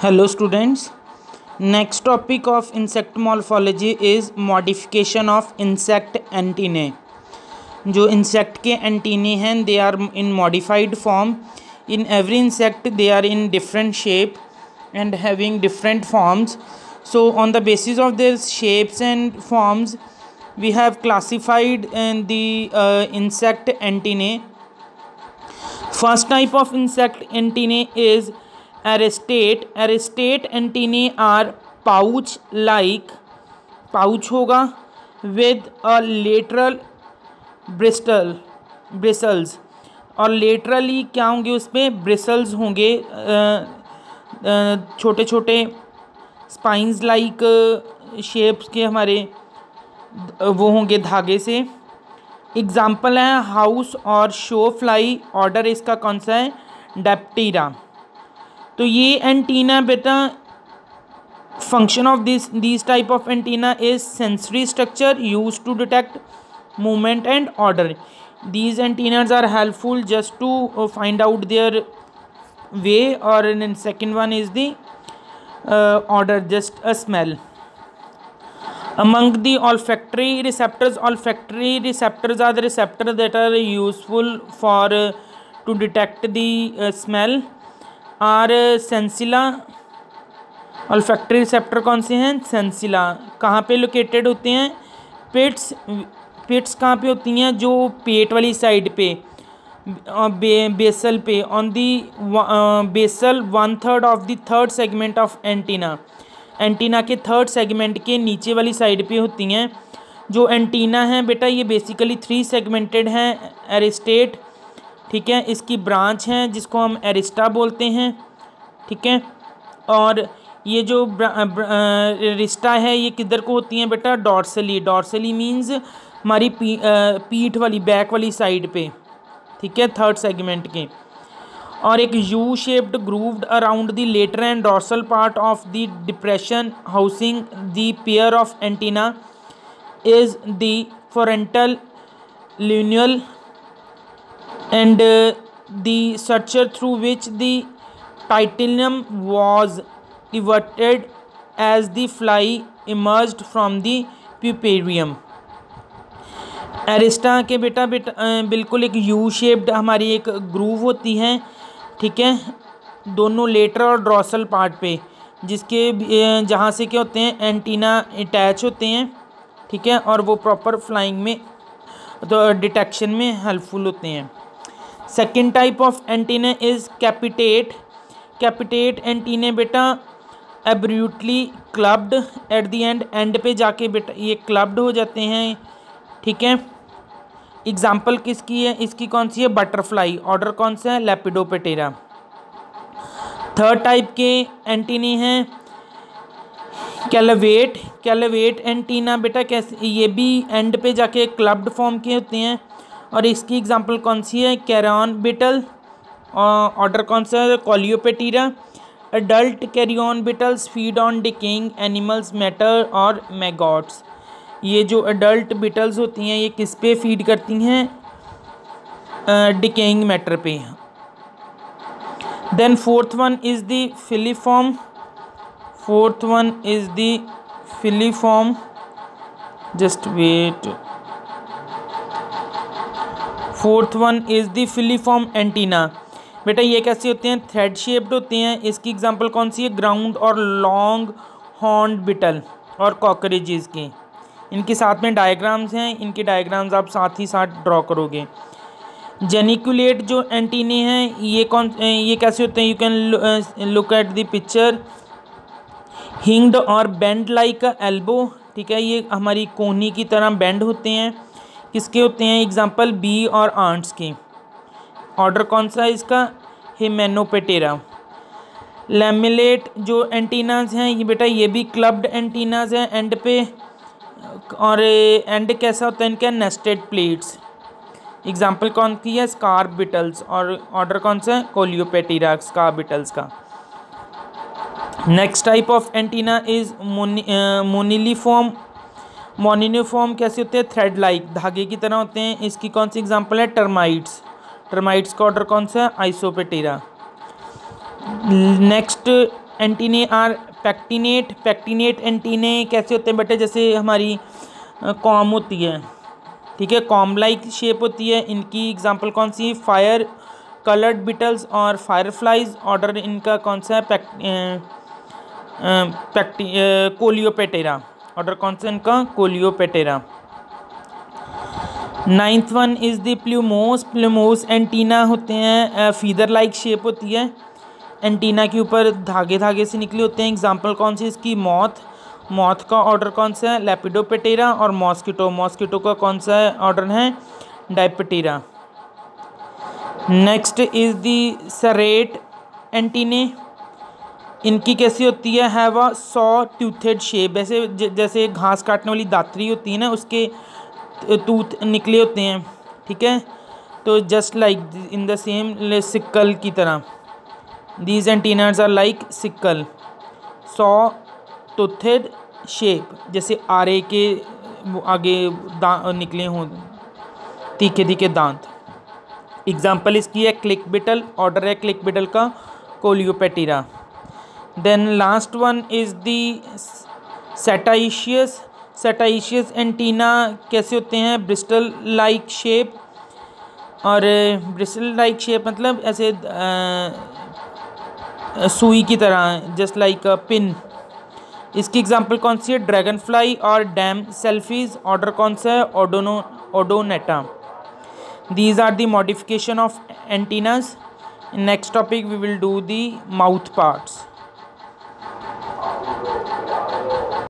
Hello students. Next topic of insect morphology is modification of insect antennae. जो insect के antennae हैं they are in modified form. In every insect they are in different shape and having different forms. So on the basis of their shapes and forms we have classified the insect antennae. First type of insect antennae is aristate. Aristate antennae are pouch like, pouch होगा with a lateral bristles और laterally क्या होंगे उसमें bristles होंगे, छोटे छोटे spines like shapes के हमारे वो होंगे धागे से. एग्जाम्पल है हाउस और शो फ्लाई. ऑर्डर इसका कौन सा है? डेप्टेरा. तो ये एंटीना बेटा function of this type of antenna is sensory structure use to detect movement and odour. These antennas are helpful just to find out their way और second one is the odour just a smell. Among the olfactory receptors are the receptors that are useful for to detect the smell. और सेंसिला. Olfactory receptor कौन से हैं? सेंसिला. कहाँ पे located होते हैं? पिट्स कहाँ पे होती हैं? जो पेट वाली साइड पे, बेसल पे, on the basal 1/3 of the third segment of antenna. Antenna के थर्ड सेगमेंट के नीचे वाली साइड पे होती हैं. जो एंटीना है बेटा ये बेसिकली 3 सेगमेंटेड हैं. एरिस्टेट, ठीक है, इसकी ब्रांच हैं जिसको हम एरिस्टा बोलते हैं, ठीक है. और ये जो एरिस्टा है ये किधर को होती हैं बेटा? डॉर्सली. डॉर्सली मींस हमारी पीठ वाली, बैक वाली साइड पे, ठीक है, थर्ड सेगमेंट के. और एक U shaped grooved around the letter and dorsal part of the depression housing the pair of antenna is the frontal lunule and the suture through which the titanium was diverted as the fly emerged from the puparium. एरिस्टा के बेटा बिल्कुल एक U shaped हमारी एक groove होती है, ठीक है, दोनों लेटर और ड्रॉसल पार्ट पे, जिसके जहाँ से क्या होते हैं एंटीना अटैच होते हैं, ठीक है, और वो प्रॉपर फ्लाइंग में तो डिटेक्शन में हेल्पफुल होते हैं. Second type of antenna is कैपिटेट. कैपिटेट antennae बेटा एब्रूटली क्लब्ड एट द एंड पे जाके बेटा ये क्लब्ड हो जाते हैं, ठीक है. एग्जाम्पल किसकी है? इसकी कौन सी है? बटरफ्लाई. ऑर्डर कौन सा है? लेपिडोप्टेरा. थर्ड टाइप के एंटीने हैं कैलवेट. कैलवेट एंटीना बेटा कैसे? ये भी एंड पे जाके क्लब्ड फॉर्म के होते हैं. और इसकी एग्जांपल कौन सी है? Carrion beetle. ऑर्डर कौन सा है? Coleoptera. Adult carrion beetles feed on decaying animals matter और मैगॉट्स. ये जो अडल्ट बीटल्स होती हैं ये किस पे फीड करती हैं? डिकेइंग मैटर पे. Then fourth one is the filiform. Fourth one is the filiform. Just wait. Fourth one is the filiform antenna. बेटा ये कैसे होते हैं? थ्रेड शेप्ड होते हैं. इसकी एग्जांपल कौन सी है? ग्राउंड और लॉन्ग हॉर्न्ड बिटल और कॉकरेजेस के. इनके साथ में डायग्राम्स हैं, इनके डायग्राम्स आप साथ ही साथ ड्रॉ करोगे. जेनिकुलेट जो एंटीने हैं ये कैसे होते हैं? You can look at the picture. Hinged और बेंड लाइक अ एल्बो, ठीक है, ये हमारी कोहनी की तरह बेंड होते हैं. किसके होते हैं? एग्जाम्पल बी और आंट्स के. ऑर्डर कौन सा है इसका? हिमेनोपेटेरा. लैमिलेट जो एंटीनाज हैं ये बेटा ये भी क्लब्ड एंटीनाज हैं एंड पे. और एंड कैसा होता है इनका? Nested plates. एग्जाम्पल कौन की है? Scar Beatles. और ऑर्डर कौन सा है? कोलियोपेटेरा, स्कार बिटल्स का. Next type of antenna is moniliform. Moniliform कैसे होते हैं? थ्रेड लाइक, धागे की तरह होते हैं. इसकी कौन सी एग्जांपल है? टर्माइट्स. टर्माइट्स का ऑर्डर कौन सा है? Isoptera. Next antennae are pectinate. Pectinate antennae कैसे होते हैं बेटे, जैसे हमारी कॉम होती है, ठीक है, कॉम लाइक शेप होती है। इनकी एग्जांपल कौन सी, फायर कलर्ड बिटल्स और फायरफ्लाइज। ऑर्डर इनका कौन सा है, कोलियोपेटेरा। ऑर्डर कौन सा इनका, Coleoptera. Ninth one is the plumose. Plumose antenna होते हैं, फीदर लाइक शेप होती है, एंटीना के ऊपर धागे धागे से निकले होते हैं। एग्जांपल कौन सी इसकी, मॉथ। मॉथ का ऑर्डर कौन सा है, लेपिडोपेटेरा। और मॉस्किटो, मॉस्किटो का कौन सा ऑर्डर है, Diptera. Next is the serrate antennae. इनकी कैसी होती है, have a saw toothed shape. वैसे जैसे घास काटने वाली दातरी होती है ना, उसके टूथ निकले होते हैं, ठीक है, तो just like in the same sickle की तरह। These antennas are like sickle, saw toothed shape, जैसे आरे के आगे निकले हों तीखे तीखे दांत। एग्जाम्पल इसकी है क्लिक बिटल। ऑर्डर है क्लिक बिटल का, Coleoptera. Then last one is the setaceous. Setaceous antenna कैसे होते हैं, ब्रिस्टल लाइक शेप। और ब्रिस्टल लाइक शेप मतलब ऐसे सुई की तरह, जस्ट लाइक अ पिन। इसकी एग्जांपल कौन सी है, ड्रैगन फ्लाई और डैम सेल्फीज। ऑर्डर कौन सा है, Odonata. These are the modification of antennas. Next topic we will do the mouth parts.